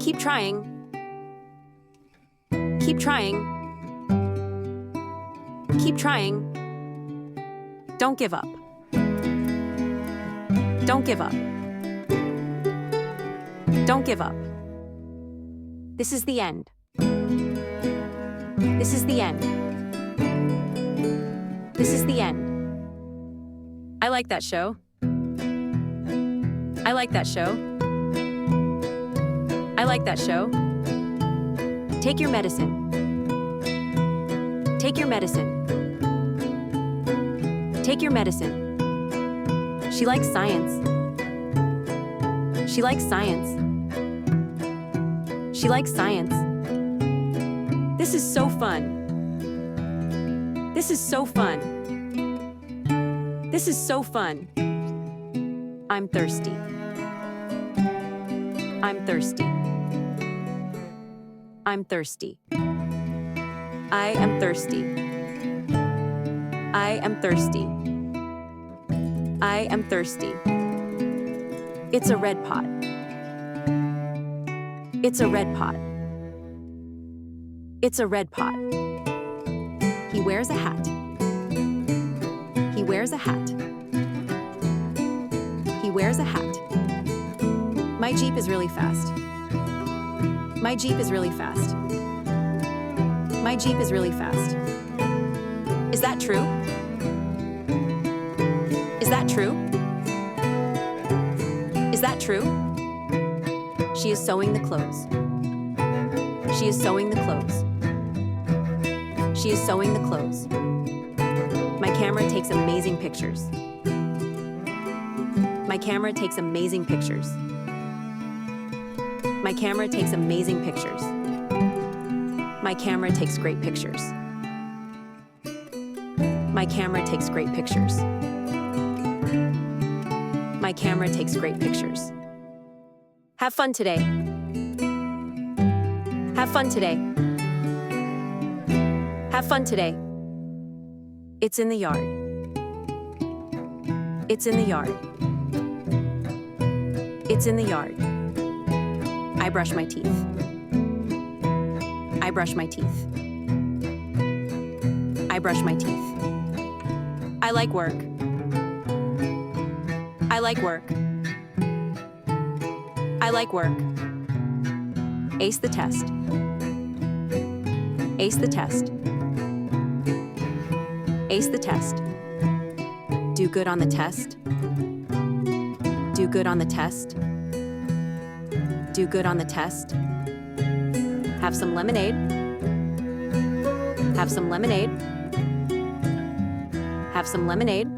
Keep trying. Keep trying. Keep trying. Don't give up. Don't give up. Don't give up. This is the end. This is the end. This is the end. I like that show. I like that show. I like that show. Take your medicine. Take your medicine. Take your medicine. She likes science. She likes science. She likes science. This is so fun. This is so fun. This is so fun. I'm thirsty. I'm thirsty. I'm thirsty. I am thirsty. I am thirsty. I am thirsty. It's a red pot. It's a red pot. It's a red pot. He wears a hat. He wears a hat. He wears a hat. My Jeep is really fast. My Jeep is really fast. My Jeep is really fast. Is that true? Is that true? Is that true? She is sewing the clothes. She is sewing the clothes. She is sewing the clothes. My camera takes amazing pictures. My camera takes amazing pictures. My camera takes amazing pictures. My camera takes great pictures. My camera takes great pictures. My camera takes great pictures. Have fun today. Have fun today. Have fun today. It's in the yard. It's in the yard. It's in the yard. I brush my teeth. I brush my teeth. I brush my teeth. I like work. I like work. I like work. Ace the test. Ace the test. Ace the test. Do good on the test. Do good on the test. Do good on the test. Have some lemonade. Have some lemonade. Have some lemonade.